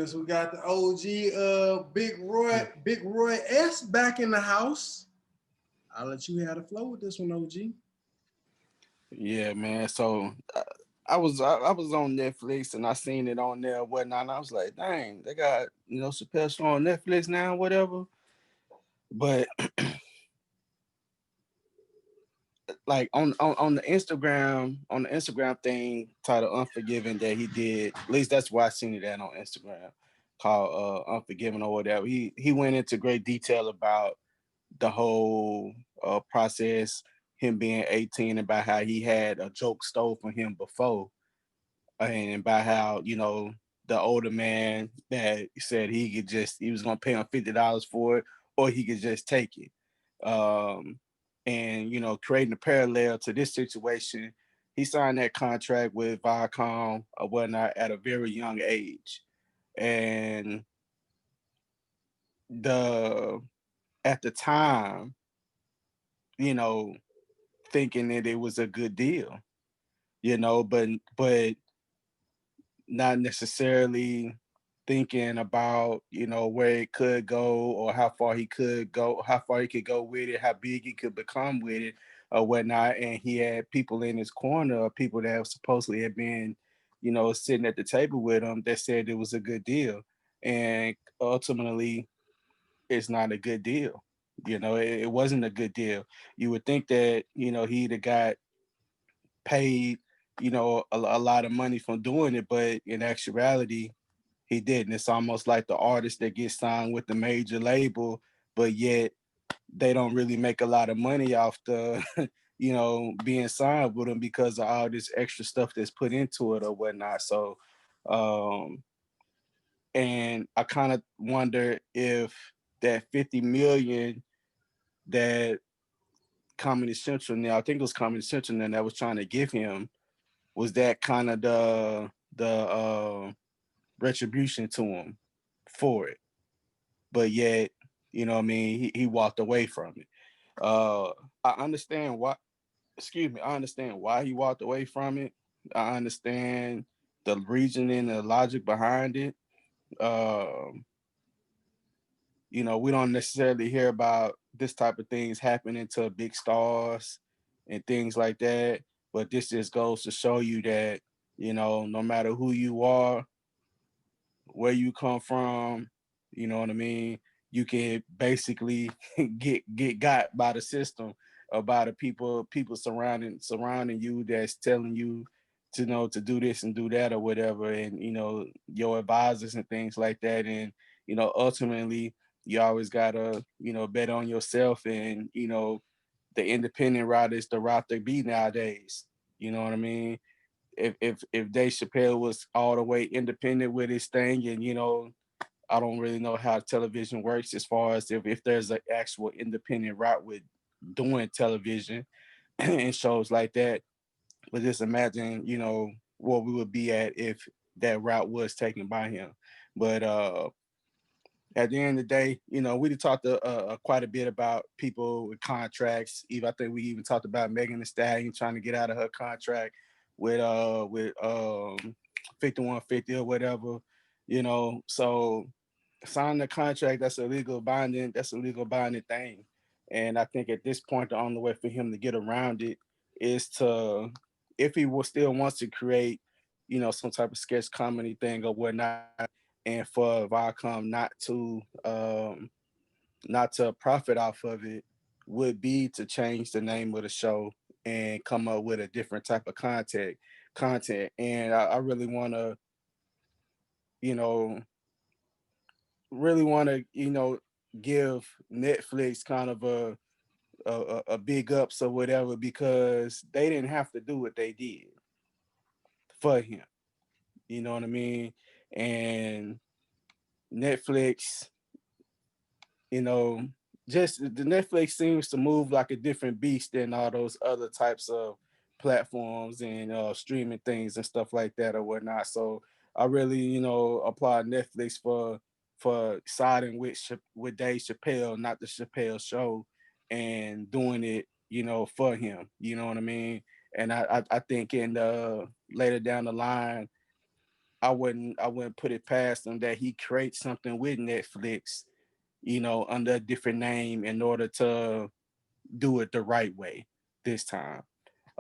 since we got the OG Big Roy S back in the house, I'll let you have the flow with this one, OG. Yeah, man. So I was on Netflix and I seen it on there and whatnot. And I was like, dang, they got Chappelle show on Netflix now, whatever. But like on the Instagram thing titled Unforgiven that he did, at least that's why I seen it at on Instagram, called Unforgiven or whatever. He went into great detail about the whole process, him being 18, and about how he had a joke stole from him before, and about how the older man that said he was gonna pay him $50 for it, or he could just take it. Um, and creating a parallel to this situation, he signed that contract with Viacom or whatnot at a very young age, and the at the time, you know, thinking that it was a good deal, but not necessarily thinking about where it could go, or how far he could go, how far he could go with it, how big he could become with it or whatnot. And he had people in his corner, people that supposedly had been sitting at the table with him, that said it was a good deal. And ultimately it's not a good deal. It wasn't a good deal. You would think that he'd have got paid a lot of money from doing it, but in actuality he didn't. It's almost like the artist that gets signed with the major label, but yet they don't really make a lot of money off the being signed with them, because of all this extra stuff that's put into it or whatnot. So um and I kind of wonder if that 50 million that Comedy Central, now I think it was Comedy Central then, that was trying to give him, was that kind of the retribution to him for it. But yet, what I mean, he walked away from it. Uh, I understand why. Excuse me. I understand why he walked away from it. I understand the reasoning and the logic behind it. Um, we don't necessarily hear about this type of things happening to big stars and things like that. But this just goes to show you that, no matter who you are, where you come from, you know what I mean, you can basically get got by the system, or by the people surrounding you, that's telling you to do this and do that or whatever, and your advisors and things like that. And ultimately you always gotta bet on yourself, and the independent route is the route to be nowadays. You know what I mean? If Dave Chappelle was all the way independent with his thing, and I don't really know how television works, as far as if there's an actual independent route with doing television and shows like that. But just imagine, what we would be at if that route was taken by him. But at the end of the day, we talked quite a bit about people with contracts. Even I think we even talked about Megan Thee Stallion trying to get out of her contract with 5150 or whatever. So signing the contract, that's a legal binding thing. And I think at this point the only way for him to get around it is to, if he will still wants to create some type of sketch comedy thing or whatnot, and for Viacom not to profit off of it, would be to change the name of the show and come up with a different type of content. And I really want to, you know, really want to, give Netflix kind of a big ups or whatever, because they didn't have to do what they did for him. You know what I mean? And Netflix, you know, just the Netflix seems to move like a different beast than all those other types of platforms and streaming things and stuff like that or whatnot. So I really, applaud Netflix for siding with Dave Chappelle, not the Chappelle Show, and doing it, for him. You know what I mean? And I think in the later down the line, I wouldn't put it past him that he creates something with Netflix, you know, under a different name in order to do it the right way this time.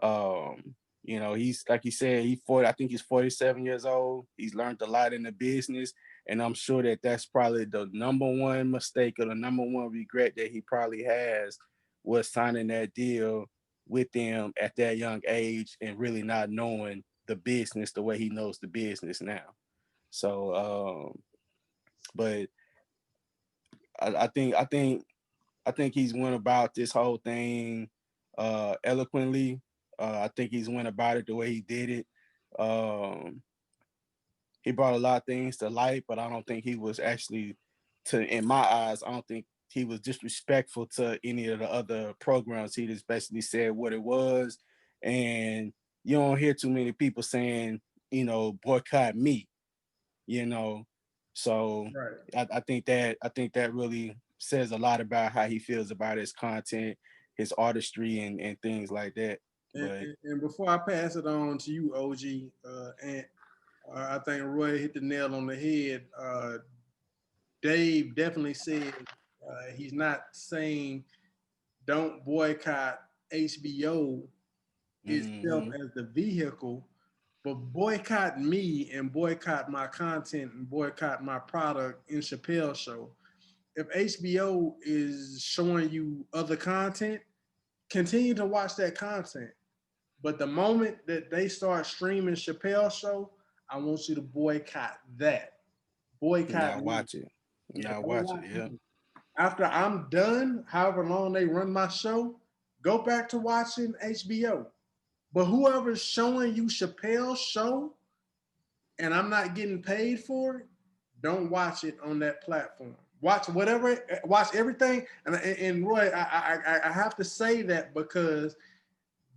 Um, you know, he's like you said, I think he's 47 years old. He's learned a lot in the business, and I'm sure that that's probably the number one mistake or the number one regret that he probably has was signing that deal with them at that young age and really not knowing the business the way he knows the business now. So, but I think he's went about this whole thing eloquently. I think he's went about it the way he did it. Um, he brought a lot of things to light, but I don't think he was actually, in my eyes, I don't think he was disrespectful to any of the other programs. He just basically said what it was, and you don't hear too many people saying, you know, boycott me, you know. So Right. I think that really says a lot about how he feels about his content, his artistry, and things like that. But And before I pass it on to you, OG, and I think Roy hit the nail on the head. Dave definitely said he's not saying don't boycott HBO itself mm-hmm, as the vehicle, but boycott me and boycott my content and boycott my product in Chappelle Show. If HBO is showing you other content, continue to watch that content. But the moment that they start streaming Chappelle Show, I want you to boycott that. Boycott now me. watch it. Yeah, Now don't watch it. watch Yeah. me. After I'm done, however long they run my show, go back to watching HBO. But whoever's showing you Chappelle's show and I'm not getting paid for it, don't watch it on that platform. Watch whatever, watch everything. And Roy, I have to say that because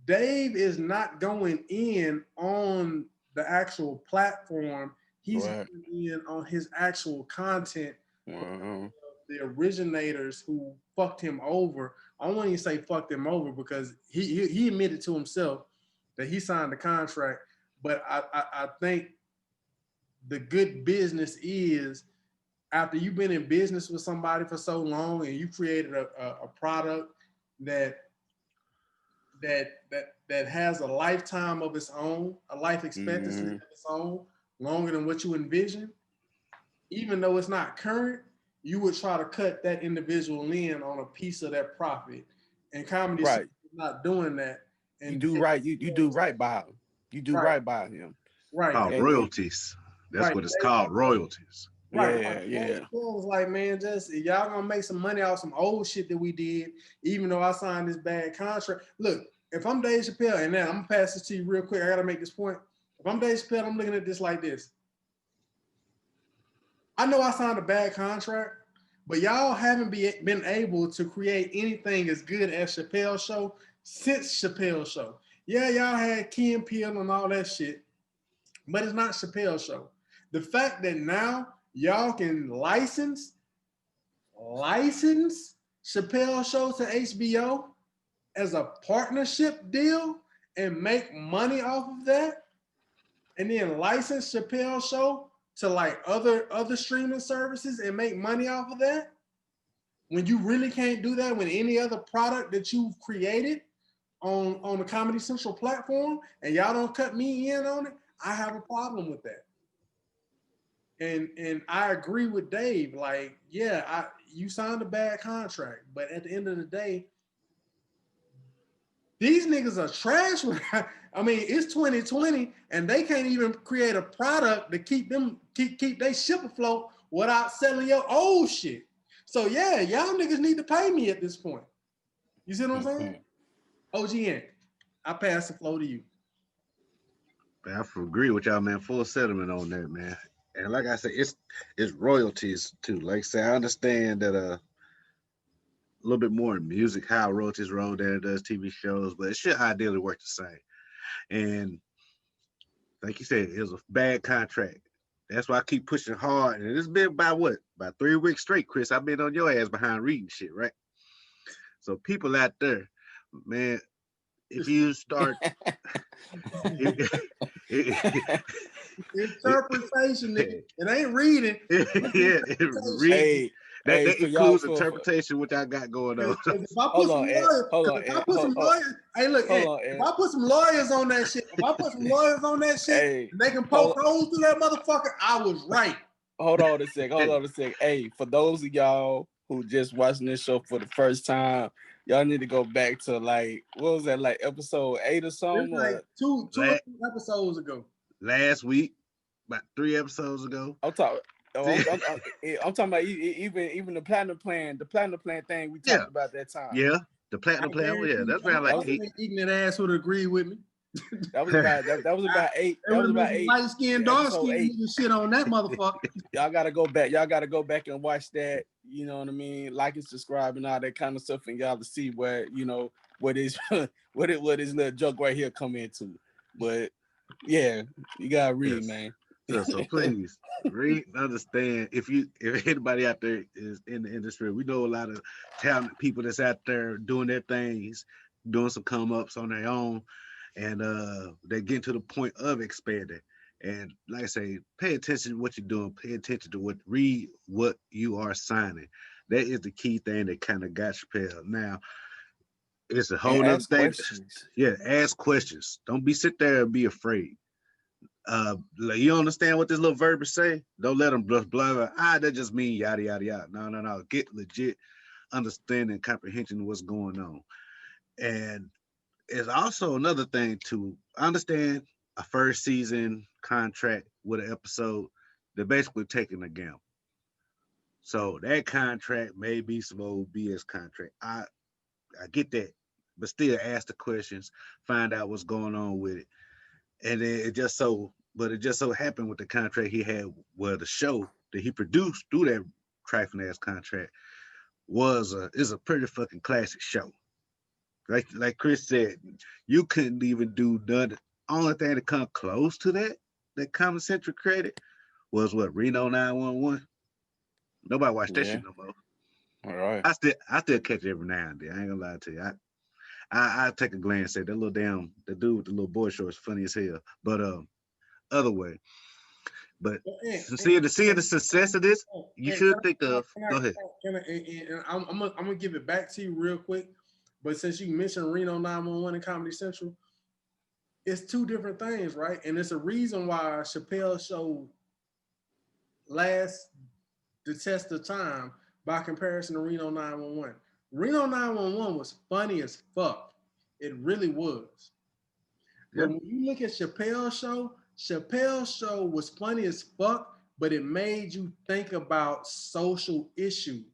Dave is not going in on the actual platform. He's Right. going in on his actual content because Uh-huh. the originators who fucked him over. I don't want to say fucked him over because he admitted to himself that he signed the contract. But I think the good business is after you've been in business with somebody for so long and you created a product that that has a lifetime of its own, a life expectancy Mm-hmm. of its own, longer than what you envision, even though it's not current, you would try to cut that individual in on a piece of that profit. And Comedy Central Right. is not doing that. You And do right. You do right by him. You do right, right by him. right, Called And royalties. That's right. what it's called, royalties. Right. yeah, Dave yeah. Chappelle was like, man, just y'all gonna make some money off some old shit that we did, even though I signed this bad contract. Look, if I'm Dave Chappelle, and now I'm gonna pass this to you real quick. I gotta make this point. If I'm Dave Chappelle, I'm looking at this like this. I know I signed a bad contract, but y'all haven't been able to create anything as good as Chappelle Show since Chappelle Show. Yeah, y'all had Key and Peele and all that shit, but it's not Chappelle Show. The fact that now y'all can license Chappelle Show to HBO as a partnership deal and make money off of that, and then license Chappelle Show to like other streaming services and make money off of that. When you really can't do that with any other product that you've created on the Comedy Central platform, and y'all don't cut me in on it, I have a problem with that. And I agree with Dave. Like, yeah, you signed a bad contract, but at the end of the day, these niggas are trash. I mean, it's 2020, and they can't even create a product to keep their ship afloat without selling your old shit. So yeah, y'all niggas need to pay me at this point. You see what I'm saying? OGN, I pass the flow to you. I agree with y'all, man. Full settlement on that, man. And like I said, it's royalties too. Like I say, I understand that a little bit more in music, how royalties roll than it does TV shows, but it should ideally work the same. And like you said, it was a bad contract. That's why I keep pushing hard. And it's been about what? About 3 weeks straight, Chris. I've been on your ass behind reading shit, right? So people out there, man, if you start if, Interpretation, nigga. It ain't reading. Yeah, reading. Hey, That for y'all, includes interpretation, which I got going on. If I put some lawyers, hey, look, hold Ed, on, if Ed. I put some lawyers on that shit, Hey, and they can poke holes through that motherfucker, I was right. Hold on a sec. Hey, for those of y'all who just watching this show for the first time, y'all need to go back to like, what was that, like episode 8 or something? It's like two episodes ago. Last week, about 3 episodes ago. I'm talking about even the platinum plan thing we talked about that time. Yeah, the platinum plan. Yeah, that's around like 8. Eating that ass would agree with me. That was about 8. That was about 8. Light skin, dark skin shit on that motherfucker. Y'all gotta go back. Y'all gotta go back and watch that. You know what I mean? Like and subscribe and all that kind of stuff, and y'all to see where what is what this little joke right here come into. But yeah, you gotta read, man. So please read and understand. If anybody out there is in the industry, we know a lot of talented people that's out there doing their things, doing some come ups on their own, and they get to the point of expanding. And like I say, pay attention to what you're doing. Pay attention to read what you are signing. That is the key thing that kind of got Chappelle. Now, it's a whole other thing. Questions. Yeah, ask questions. Don't be sit there and be afraid. You understand what this little verb say? Don't let them just blah. That just mean yada yada yada. No. Get legit understanding, comprehension of what's going on. And it's also another thing to understand a first season contract with an episode. They're basically taking a gamble. So that contract may be some old BS contract. I get that, but still ask the questions, find out what's going on with it. And it just so happened with the contract he had, where the show that he produced through that trifling ass contract is a pretty fucking classic show. Like Chris said, you couldn't even do none. Only thing to come close to that Common Central credit was what, Reno 911. Nobody watched that shit no more. All right. I still catch it every now and then. I ain't gonna lie to you. I take a glance at that little the dude with the little boy shorts, funny as hell. But other way. But seeing the success of this, you should think of. Go ahead. I'm gonna give it back to you real quick. But since you mentioned Reno 911 and Comedy Central, it's two different things, right? And it's a reason why Chappelle's show lasts the test of time by comparison to Reno 911. Reno 911 was funny as fuck. It really was. But when you look at Chappelle's show was funny as fuck, but it made you think about social issues.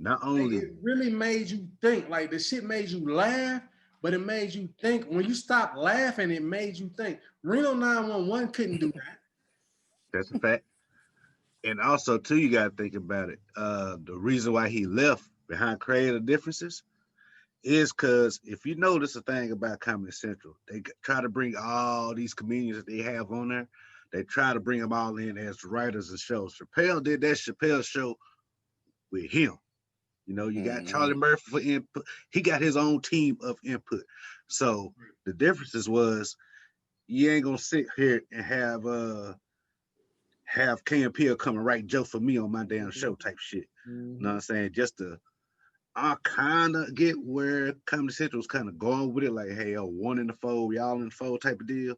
Not only it really made you think. Like, the shit made you laugh, but it made you think. When you stopped laughing, it made you think. Reno 911 couldn't do that. That's a fact. And also, too, you got to think about it. The reason why he left behind creative differences is because if you notice a thing about Comedy Central, they try to bring all these comedians that they have on there. They try to bring them all in as writers and shows. Chappelle did that Chappelle show with him. You got Charlie Murphy for input. He got his own team of input. So the differences was, you ain't gonna sit here and have KMP come and write jokes for me on my damn show type shit. You know what I'm saying? I kind of get where Comedy Central was kind of going with it, like, hey, one in the fold, y'all in the fold type of deal.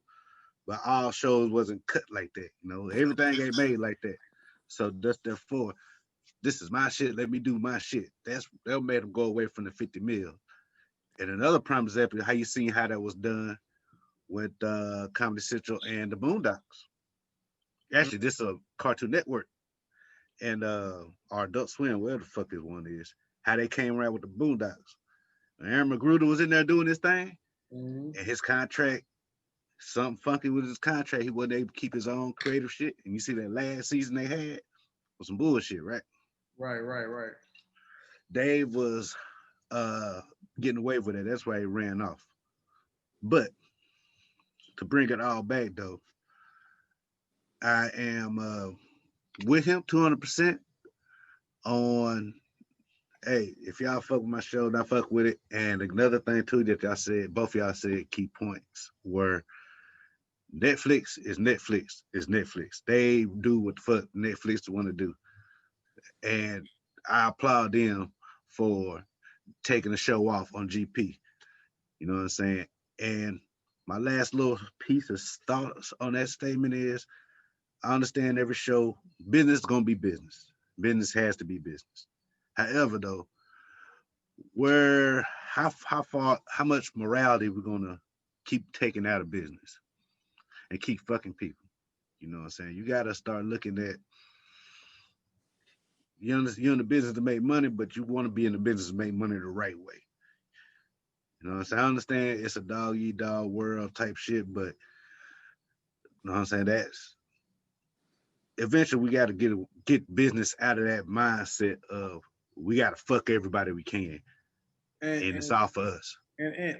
But all shows wasn't cut like that. Everything ain't made like that. So therefore, this is my shit. Let me do my shit. That made them go away from the 50 mil. And another prime example of how you seen how that was done with Comedy Central and the Boondocks. Actually, this is a Cartoon Network and our Adult Swim, whatever the fuck this one is. How they came around with the Boondocks. Aaron McGruder was in there doing his thing, and his contract, something funky with his contract. He wasn't able to keep his own creative shit. And you see that last season they had was some bullshit, right? Right. Dave was getting away with it. That's why he ran off. But to bring it all back, though, I am with him 200% on, hey, if y'all fuck with my show, I fuck with it. And another thing, too, that y'all said, both y'all said key points were Netflix is Netflix is Netflix. They do what the fuck Netflix want to do, and I applaud them for taking the show off on GP. You know what I'm saying? And my last little piece of thoughts on that statement is I understand every show, business is gonna be business. Business has to be business. However, though, where how far how much morality we're gonna keep taking out of business and keep fucking people. You know what I'm saying? You gotta start looking at you're in the business to make money, but you want to be in the business to make money the right way. You know what I'm saying? I understand it's a dog eat dog world type shit, but you know what I'm saying? That's eventually we got to get business out of that mindset of we got to fuck everybody we can, And and it's all for us.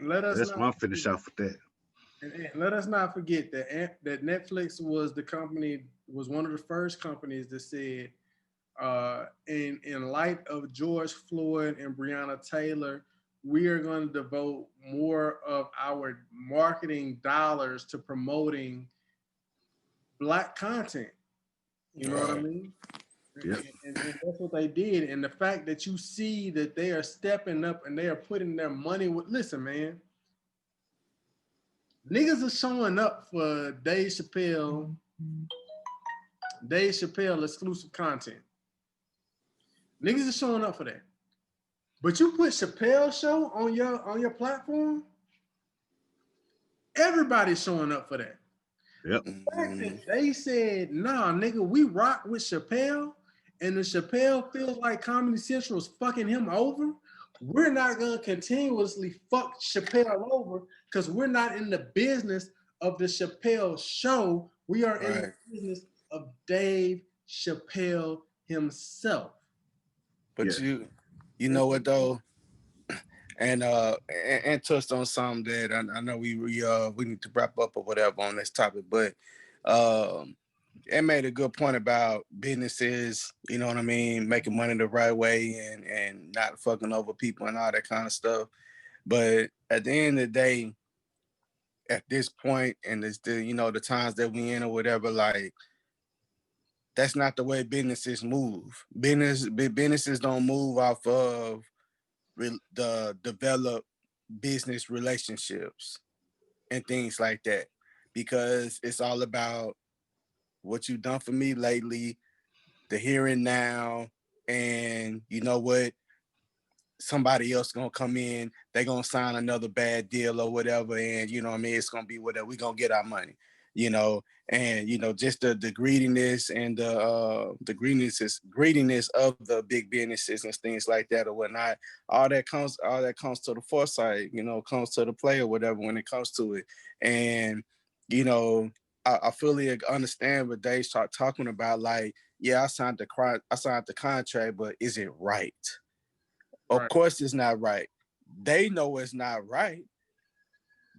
let us That's not why I'm finished off with that. and let us not forget that Netflix was one of the first companies that said, in light of George Floyd and Breonna Taylor, we are going to devote more of our marketing dollars to promoting Black content. You know what I mean? Yep. And that's what they did. And the fact that you see that they are stepping up and they are putting their money with, listen, man, niggas are showing up for Dave Chappelle exclusive content. Niggas are showing up for that. But you put Chappelle show on your platform, everybody's showing up for that. Yep. The fact that they said, nah, nigga, we rock with Chappelle, and the Chappelle feels like Comedy Central is fucking him over, we're not gonna continuously fuck Chappelle over because we're not in the business of the Chappelle show. We are in the business of Dave Chappelle himself. But Yes. you know what though, and touched on something that I know we need to wrap up or whatever on this topic, but it made a good point about businesses, you know what I mean, making money the right way and not fucking over people and all that kind of stuff. But at the end of the day, at this point, and it's the times that we in or whatever, like that's not the way businesses move. Businesses don't move off of the developed business relationships and things like that, because it's all about what you've done for me lately, the here and now, and you know what, somebody else gonna come in, they gonna sign another bad deal or whatever, and you know what I mean, it's gonna be whatever, we gonna get our money, you know. And just the greediness and the greediness of the big businesses and things like that or whatnot, all that comes to the foresight, comes to the play or whatever when it comes to it. And you know, I fully understand what they start talking about, like, yeah, I signed the contract, but is it right? Of Right. course it's not right. They know it's not right.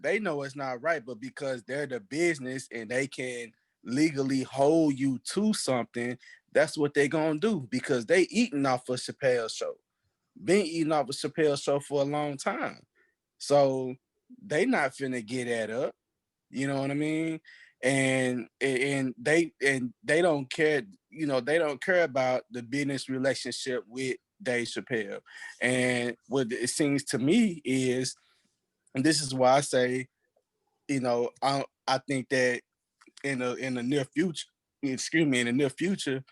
They know it's not right, but because they're the business and they can legally hold you to something, that's what they gonna do, because they eating off of Chappelle's show. Been eating off of Chappelle's show for a long time. So they not finna get that up. You know what I mean? And they don't care, they don't care about the business relationship with Dave Chappelle. And what it seems to me is, and this is why I say, I think that in the near future, in the near future,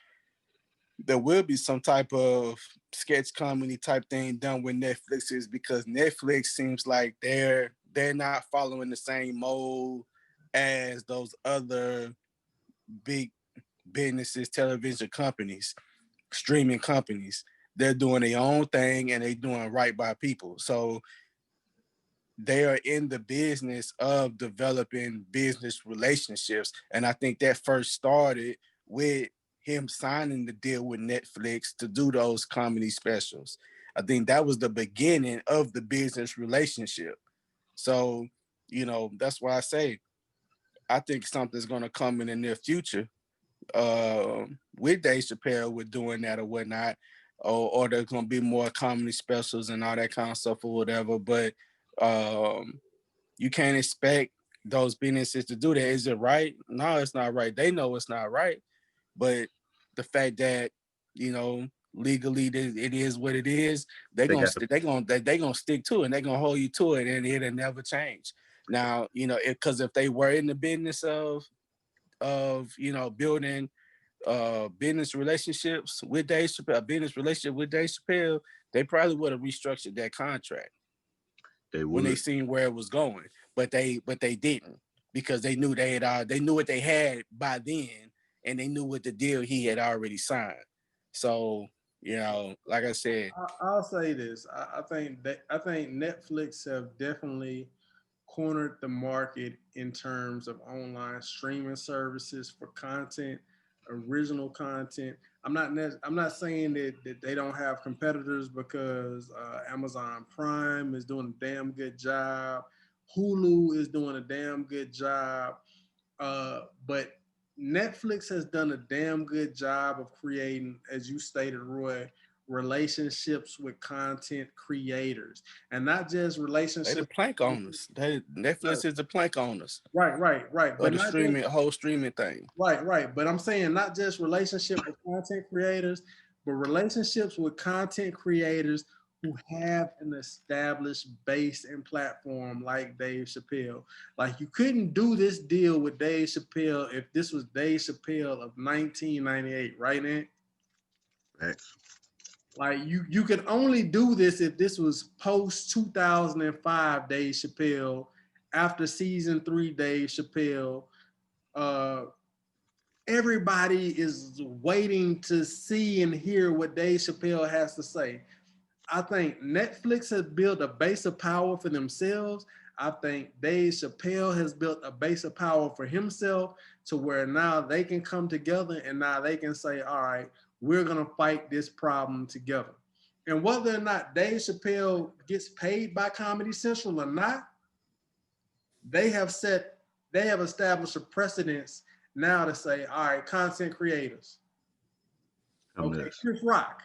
there will be some type of sketch comedy type thing done with Netflix, is because Netflix seems like they're not following the same mold as those other big businesses, television companies, streaming companies. They're doing their own thing and they're doing right by people. So they are in the business of developing business relationships. And I think that first started with him signing the deal with Netflix to do those comedy specials. I think that was the beginning of the business relationship. So, that's why I say I think something's going to come in the near future with Dave Chappelle with doing that or whatnot, or there's going to be more comedy specials and all that kind of stuff or whatever. But you can't expect those businesses to do that. Is it right? No, it's not right. They know it's not right, but the fact that legally it is what it is, they gonna stick to it, and they're gonna hold you to it, and it'll never change. Now, because if they were in the business of building business relationships with Dave Chappelle, a business relationship with Dave Chappelle, they probably would have restructured that contract when they seen where it was going, but they didn't, because they knew they knew what they had by then, and they knew what the deal he had already signed. So like I said, I'll say this: I think Netflix have definitely cornered the market in terms of online streaming services for content, original content. I'm not saying that they don't have competitors, because Amazon Prime is doing a damn good job. Hulu is doing a damn good job. But Netflix has done a damn good job of creating, as you stated, Roy, relationships with content creators, and not just relationships. They the plank owners. Netflix is the plank owners. Right. But the whole streaming thing. Right. But I'm saying not just relationship with content creators, but relationships with content creators who have an established base and platform like Dave Chappelle. Like, you couldn't do this deal with Dave Chappelle if this was Dave Chappelle of 1998, right, Ant? Thanks. Like, you could only do this if this was post 2005 Dave Chappelle, after season 3 Dave Chappelle. Everybody is waiting to see and hear what Dave Chappelle has to say. I think Netflix has built a base of power for themselves. I think Dave Chappelle has built a base of power for himself, to where now they can come together, and now they can say, all right, we're going to fight this problem together. And whether or not Dave Chappelle gets paid by Comedy Central or not, they have established a precedence now to say, all right, content creators. Okay, Chris Rock.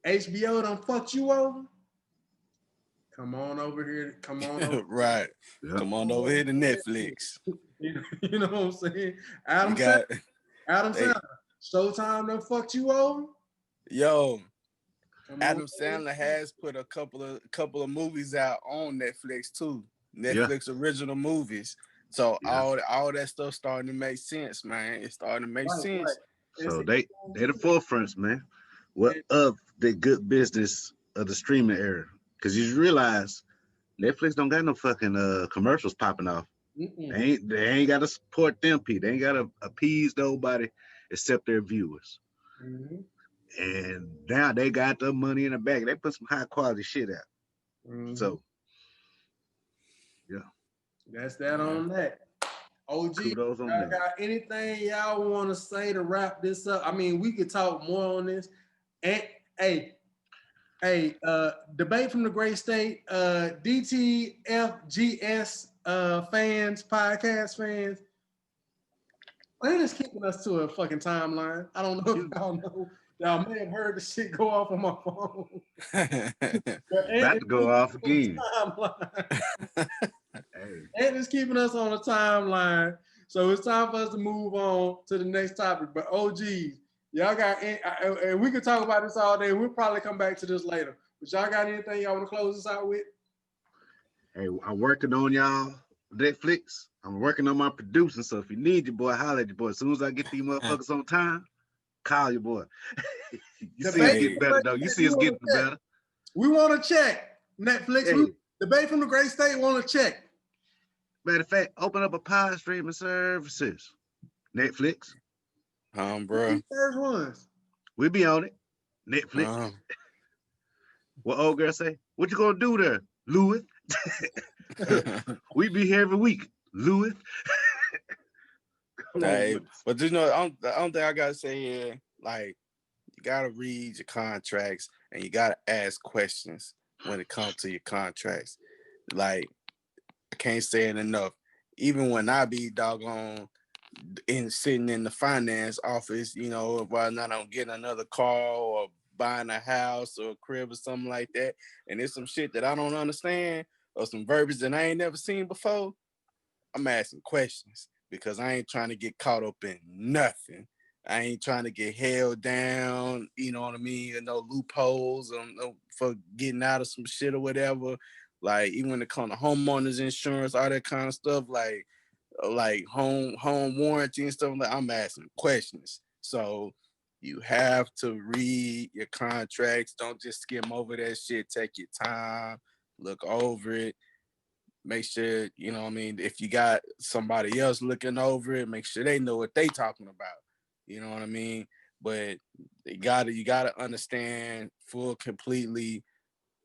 HBO done fucked you over. Come on over here. Come on over. Right. Yep. Come on over here to Netflix. You know what I'm saying? Adam Sandler. Showtime done fucked you over. Yo, Adam Sandler has put a couple of movies out on Netflix too. Netflix original movies. So all that stuff starting to make sense, man. It's starting to make sense. Right. So they the forefronts, man. What of the good business of the streaming era? Because you realize Netflix don't got no fucking commercials popping off. They ain't got to support them people. They ain't got to appease nobody except their viewers. Mm-hmm. And now they got the money in the bag. They put some high quality shit out. Mm-hmm. So, yeah. That's that on that. OG, y'all got anything y'all want to say to wrap this up? I mean, we could talk more on this. And debate from the great state, DTFGS fans, podcast fans. Man, it's keeping us to a fucking timeline. I don't know if y'all know. Y'all may have heard the shit go off on my phone. About to go off again. And it's keeping us on a timeline. So it's time for us to move on to the next topic. But OGs, y'all got, and we could talk about this all day. We'll probably come back to this later. But y'all got anything y'all want to close this out with? Hey, I'm working on y'all Netflix. I'm working on my producing. So if you need your boy, holler at your boy. As soon as I get these motherfuckers on time, call your boy. You see it's getting better, though. You see it's getting better. We want to check Netflix. Hey. Debate from the great state want to check. Matter of fact, open up a pod streaming services. Netflix. Bro. First ones. We be on it. Netflix. What old girl say? What you gonna do there, Louis? We be here every week, Louis. Hey, but the only thing I gotta say here, like, you gotta read your contracts and you gotta ask questions when it comes to your contracts. Like, I can't say it enough. Even when I be doggone sitting in the finance office, whether or not I'm getting another car or buying a house or a crib or something like that, and it's some shit that I don't understand, or some verbiage that I ain't never seen before, I'm asking questions because I ain't trying to get caught up in nothing. I ain't trying to get held down, you know what I mean? No loopholes for getting out of some shit or whatever. Like even when it comes to homeowners insurance, all that kind of stuff, like home warranty and stuff like I'm asking questions. So you have to read your contracts. Don't just skim over that shit. Take your time, look over it, make sure, you know what I mean, if you got somebody else looking over it, make sure they know what they talking about. You know what I mean? But you gotta understand full completely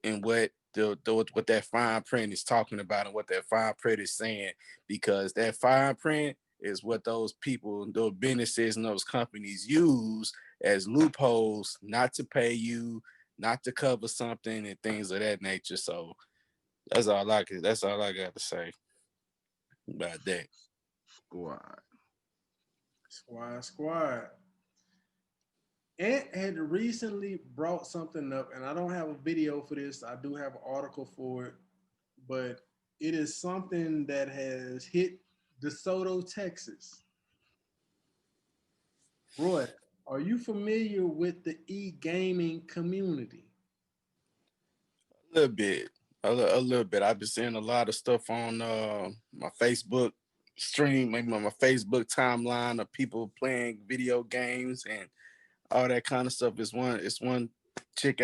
in what that fine print is talking about and what that fine print is saying, because that fine print is what those people, those businesses and those companies use as loopholes not to pay you, not to cover something and things of that nature. So that's all I got to say about that. Squad. Squad. Ant had recently brought something up, and I don't have a video for this. I do have an article for it, but it is something that has hit DeSoto, Texas. Roy, are you familiar with the e-gaming community? A little bit, a little bit. I've been seeing a lot of stuff on my Facebook stream, maybe on my Facebook timeline of people playing video games and all that kind of stuff. It's one chick